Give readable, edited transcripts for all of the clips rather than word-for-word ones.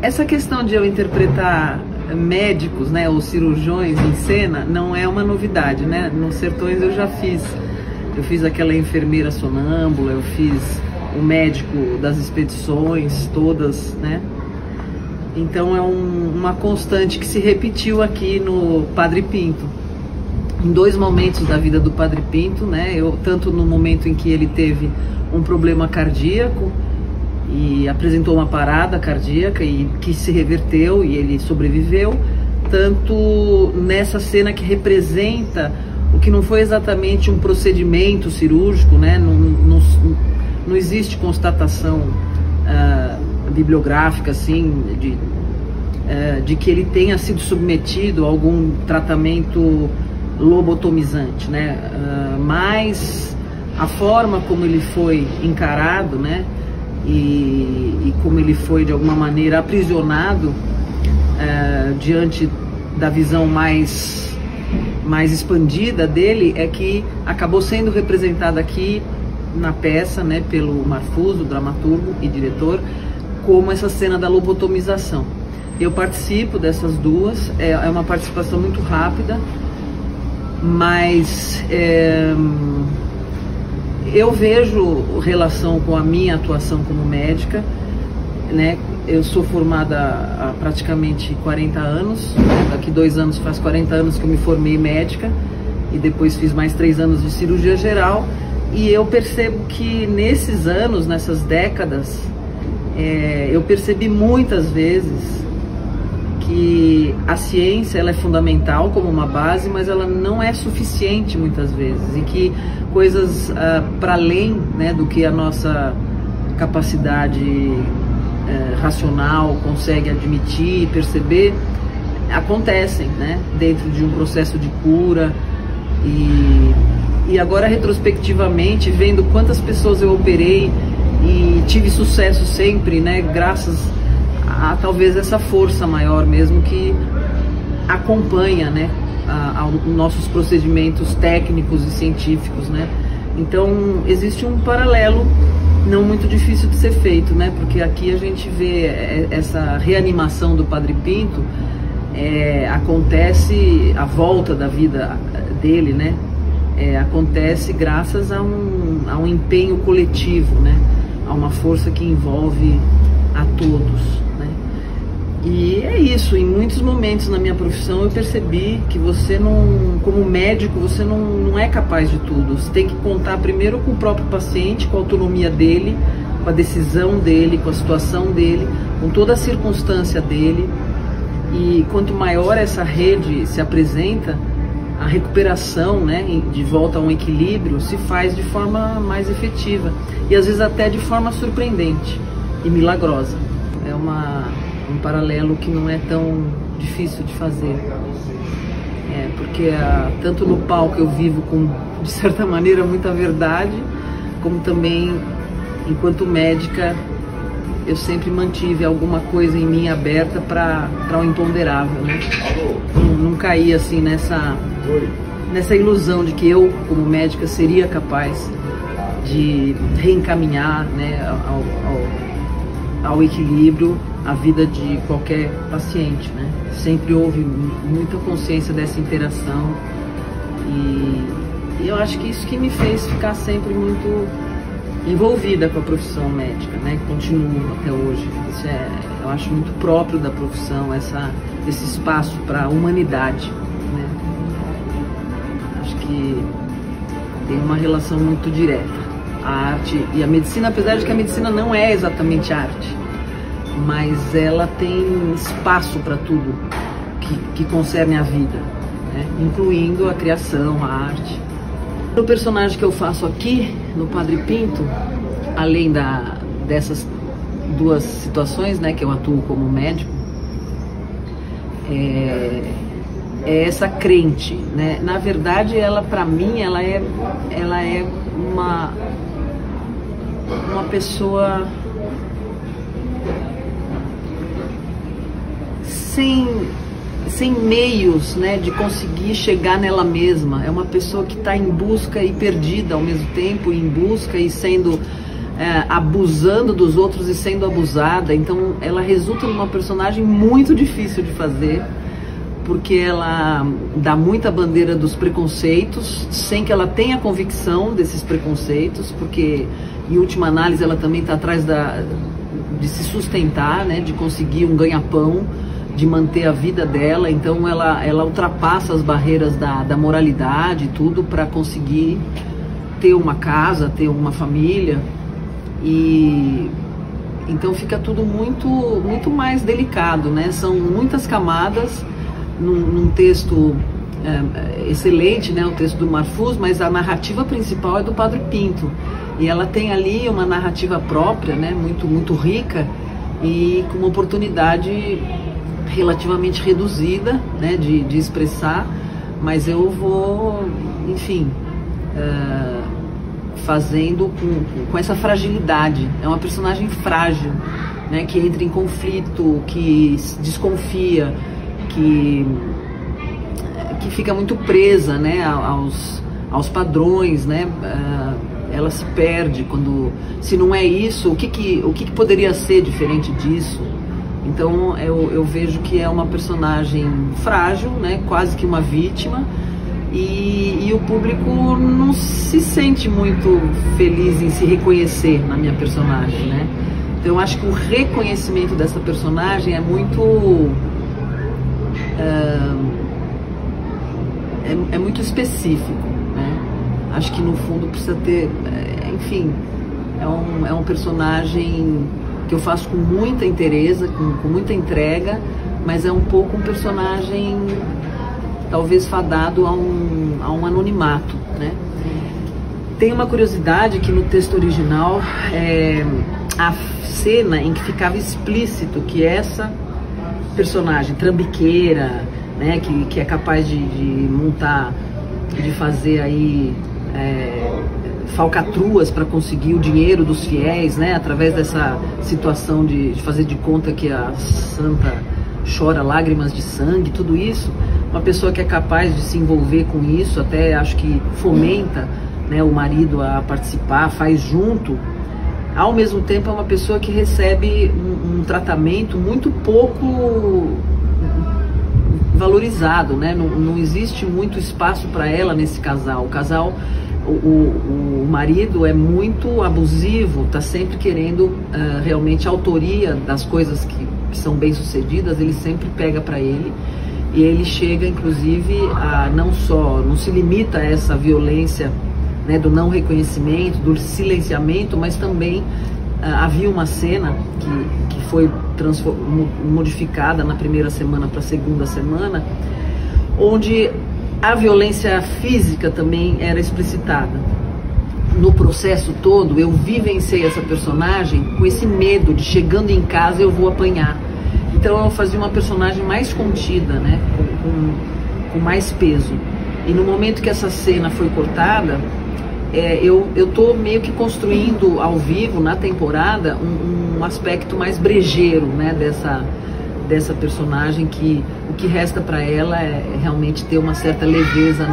Essa questão de eu interpretar médicos, né, ou cirurgiões em cena, não é uma novidade, né? Nos Sertões eu já fiz. Eu fiz aquela enfermeira sonâmbula, eu fiz o médico das expedições, todas, né? Então é uma constante que se repetiu aqui no Padre Pinto. Em dois momentos da vida do Padre Pinto, né? Tanto no momento em que ele teve um problema cardíaco e apresentou uma parada cardíaca e que se reverteu e ele sobreviveu, tanto nessa cena que representa o que não foi exatamente um procedimento cirúrgico, né? Não existe constatação bibliográfica assim de que ele tenha sido submetido a algum tratamento lobotomizante, né? Mas a forma como ele foi encarado, né? E como ele foi de alguma maneira aprisionado diante da visão mais expandida dele, é que acabou sendo representada aqui na peça, né, pelo Marfuso, dramaturgo e diretor, como essa cena da lobotomização. Eu participo dessas duas, é uma participação muito rápida, mas eu vejo relação com a minha atuação como médica, né? Eu sou formada há praticamente 40 anos, daqui 2 anos faz 40 anos que eu me formei médica e depois fiz mais 3 anos de cirurgia geral, e eu percebo que nesses anos, nessas décadas, eu percebi muitas vezes que a ciência ela é fundamental como uma base, mas ela não é suficiente muitas vezes, e que coisas para além, né, do que a nossa capacidade racional consegue admitir e perceber, acontecem, né, dentro de um processo de cura. E agora, retrospectivamente, vendo quantas pessoas eu operei e tive sucesso sempre, né, graças a talvez essa força maior mesmo que acompanha, né, aos nossos procedimentos técnicos e científicos, né. Então existe um paralelo não muito difícil de ser feito, né, porque aqui a gente vê essa reanimação do Padre Pinto, acontece a volta da vida dele, né, acontece graças a um empenho coletivo, né, a uma força que envolve a todos, né. E é isso, em muitos momentos na minha profissão eu percebi que você não, como médico, você não é capaz de tudo. Você tem que contar primeiro com o próprio paciente, com a autonomia dele, com a decisão dele, com a situação dele, com toda a circunstância dele. E quanto maior essa rede se apresenta, a recuperação, né, de volta a um equilíbrio se faz de forma mais efetiva e às vezes até de forma surpreendente e milagrosa. É um paralelo que não é tão difícil de fazer, porque tanto no palco eu vivo com, de certa maneira, muita verdade, como também, enquanto médica, eu sempre mantive alguma coisa em mim aberta para o imponderável, né? Não caí assim nessa ilusão de que eu, como médica, seria capaz de reencaminhar, né, ao equilíbrio a vida de qualquer paciente, né? Sempre houve muita consciência dessa interação e eu acho que isso que me fez ficar sempre muito envolvida com a profissão médica, né? Continuo até hoje. Isso eu acho muito próprio da profissão, esse espaço para a humanidade, né? Acho que tem uma relação muito direta. A arte e a medicina, apesar de que a medicina não é exatamente arte, mas ela tem espaço para tudo que concerne a vida, né? Incluindo a criação, a arte. O personagem que eu faço aqui no Padre Pinto, além dessas duas situações, né, que eu atuo como médico, é essa crente, né? Na verdade, ela, para mim, ela é uma pessoa sem meios, né, de conseguir chegar nela mesma. É uma pessoa que está em busca e perdida ao mesmo tempo, em busca e sendo abusando dos outros e sendo abusada. Então ela resulta numa personagem muito difícil de fazer, porque ela dá muita bandeira dos preconceitos, sem que ela tenha convicção desses preconceitos, porque em última análise ela também está atrás de se sustentar, né, de conseguir um ganha-pão, de manter a vida dela. Então ela ultrapassa as barreiras da moralidade e tudo para conseguir ter uma casa, ter uma família. E então fica tudo muito mais delicado, né? São muitas camadas num texto excelente, né? O texto do Marfus, mas a narrativa principal é do Padre Pinto, e ela tem ali uma narrativa própria, né? Muito rica e com uma oportunidade relativamente reduzida, né? de expressar, mas eu vou, enfim, fazendo com essa fragilidade. É uma personagem frágil, né, que entra em conflito, que desconfia, que fica muito presa, né, aos padrões, né. Ela se perde quando, se não é isso, o que poderia ser diferente disso? Então eu vejo que é uma personagem frágil, né, quase que uma vítima. E o público não se sente muito feliz em se reconhecer na minha personagem, né? Então eu acho que o reconhecimento dessa personagem é muito muito específico, né? Acho que no fundo precisa ter, enfim, é um personagem que eu faço com muita interesse, com muita entrega, mas é um pouco um personagem talvez fadado a um anonimato, né? Tem uma curiosidade que no texto original a cena em que ficava explícito que essa personagem trambiqueira, né, que é capaz de montar, de fazer aí falcatruas para conseguir o dinheiro dos fiéis, né, através dessa situação de fazer de conta que a santa chora lágrimas de sangue, tudo isso. Uma pessoa que é capaz de se envolver com isso, até acho que fomenta, né, o marido a participar, faz junto. Ao mesmo tempo é uma pessoa que recebe um tratamento muito pouco valorizado, né? Não existe muito espaço para ela nesse casal. O casal, o marido é muito abusivo, está sempre querendo realmente a autoria das coisas que são bem-sucedidas, ele sempre pega para ele. E ele chega, inclusive, a não se limita a essa violência, né, do não reconhecimento, do silenciamento, mas também havia uma cena que foi modificada na primeira semana para a segunda semana, onde a violência física também era explicitada. No processo todo, eu vivenciei essa personagem com esse medo de, chegando em casa, eu vou apanhar. Então eu fazia uma personagem mais contida, né, com mais peso. E no momento que essa cena foi cortada, eu tô meio que construindo ao vivo, na temporada, um aspecto mais brejeiro, né, dessa personagem, que o que resta para ela é realmente ter uma certa leveza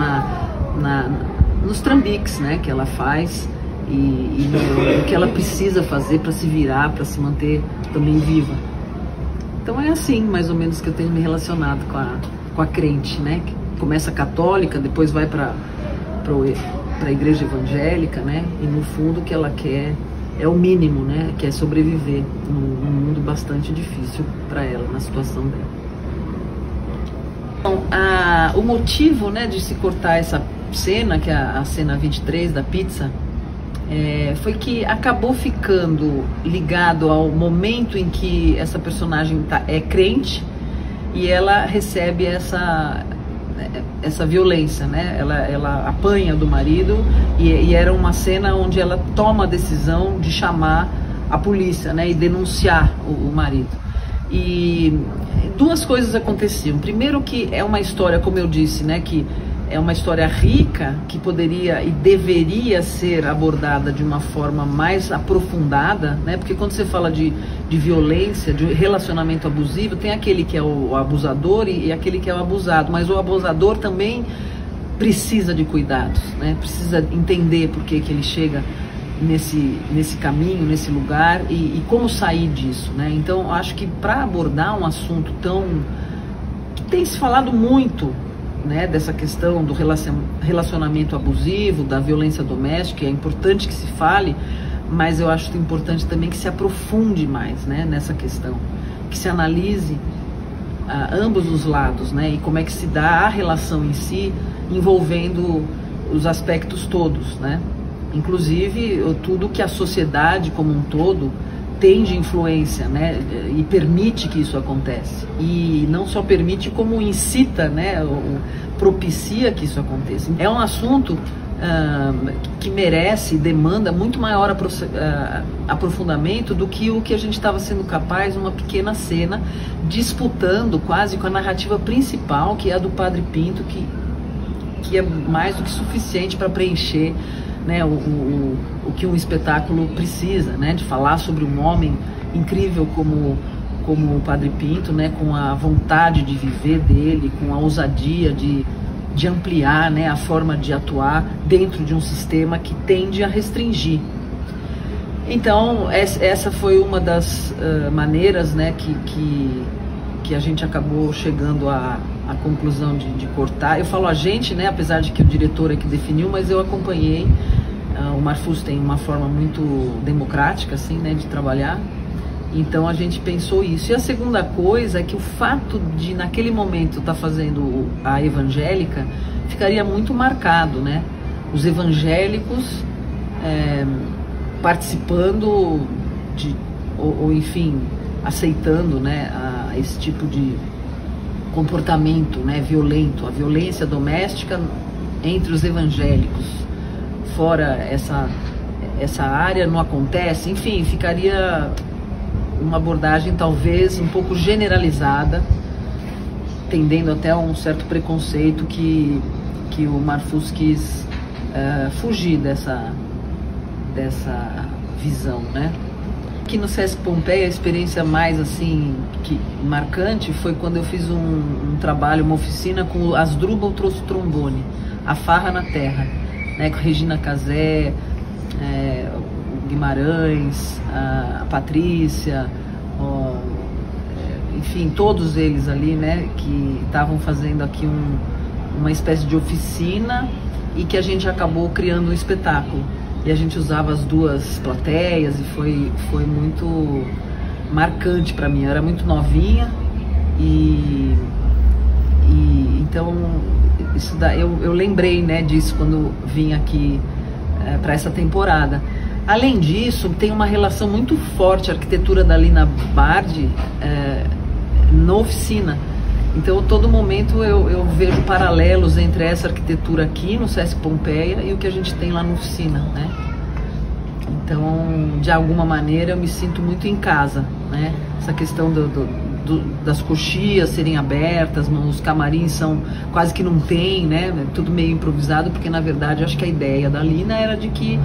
nos trambiques, né, que ela faz e no que ela precisa fazer para se virar, para se manter também viva. Então é assim, mais ou menos, que eu tenho me relacionado com a crente, né? Que começa católica, depois vai para a igreja evangélica, né? E no fundo o que ela quer é o mínimo, né? Que é sobreviver num mundo bastante difícil para ela, na situação dela. Bom, o motivo, né, de se cortar essa cena, que é a cena 23 da pizza, foi que acabou ficando ligado ao momento em que essa personagem é crente e ela recebe essa violência, né? Ela apanha do marido e era uma cena onde ela toma a decisão de chamar a polícia, né, e denunciar o marido. E duas coisas aconteciam. Primeiro, que é uma história, como eu disse, né, que é uma história rica, que poderia e deveria ser abordada de uma forma mais aprofundada, né? Porque quando você fala de violência, de relacionamento abusivo, tem aquele que é o abusador e aquele que é o abusado, mas o abusador também precisa de cuidados, né? Precisa entender por que ele chega nesse caminho, nesse lugar, e como sair disso, né? Então, acho que para abordar um assunto que tem se falado muito, né, dessa questão do relacionamento abusivo, da violência doméstica, é importante que se fale, mas eu acho importante também que se aprofunde mais, né, nessa questão, que se analise ambos os lados, né, e como é que se dá a relação em si, envolvendo os aspectos todos, né, inclusive tudo que a sociedade como um todo tem de influência, né, e permite que isso aconteça, e não só permite, como incita, né, propicia que isso aconteça. É um assunto que merece, demanda muito maior aprofundamento do que o que a gente estava sendo capaz, numa pequena cena, disputando quase com a narrativa principal, que é a do Padre Pinto, que é mais do que suficiente para preencher, né, o que um espetáculo precisa, né, de falar sobre um homem incrível como o Padre Pinto, né, com a vontade de viver dele, com a ousadia de ampliar, né, a forma de atuar dentro de um sistema que tende a restringir. Então, essa foi uma das maneiras, né, que a gente acabou chegando à conclusão de cortar. Eu falo a gente, né, apesar de que o diretor é que definiu, mas eu acompanhei. O Marfus tem uma forma muito democrática, assim, né, de trabalhar. Então a gente pensou isso. E a segunda coisa é que o fato de naquele momento estar fazendo a evangélica ficaria muito marcado, né? Os evangélicos participando ou enfim, aceitando, né, esse tipo de comportamento, né, violento, a violência doméstica entre os evangélicos. Fora essa área não acontece, enfim, ficaria uma abordagem talvez um pouco generalizada, tendendo até a um certo preconceito que o Marfus quis fugir dessa visão, né? Aqui no Sesc Pompeia, a experiência mais assim marcante foi quando eu fiz um trabalho, uma oficina com o Asdrubal trouxe trombone, a farra na terra, né, com Regina Casé, o Guimarães, a Patrícia, enfim, todos eles ali, né, que estavam fazendo aqui uma espécie de oficina e que a gente acabou criando um espetáculo. E a gente usava as duas plateias e foi muito marcante para mim. Eu era muito novinha e então isso eu lembrei, né, disso quando vim aqui para essa temporada. Além disso, tem uma relação muito forte a arquitetura da Lina Bardi na oficina. Então, a todo momento eu vejo paralelos entre essa arquitetura aqui no Sesc Pompeia e o que a gente tem lá na oficina, né? Então, de alguma maneira, eu me sinto muito em casa, né? Essa questão das coxias serem abertas, os camarins são quase que não tem, né? Tudo meio improvisado, porque na verdade acho que a ideia da Lina era de que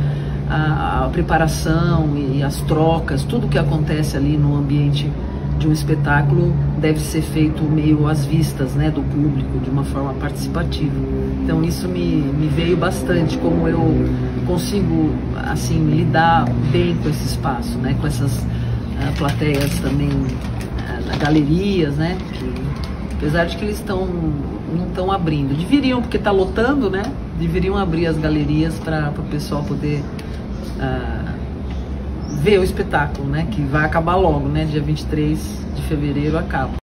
a preparação e as trocas, tudo que acontece ali no ambiente de um espetáculo deve ser feito meio às vistas, né, do público, de uma forma participativa. Então isso me veio bastante, como eu consigo assim lidar bem com esse espaço, né, com essas plateias também, galerias, né, que apesar de que eles não estão abrindo, deveriam, porque está lotando, né, deveriam abrir as galerias para o pessoal poder ver o espetáculo, né, que vai acabar logo, né, dia 23 de fevereiro acaba.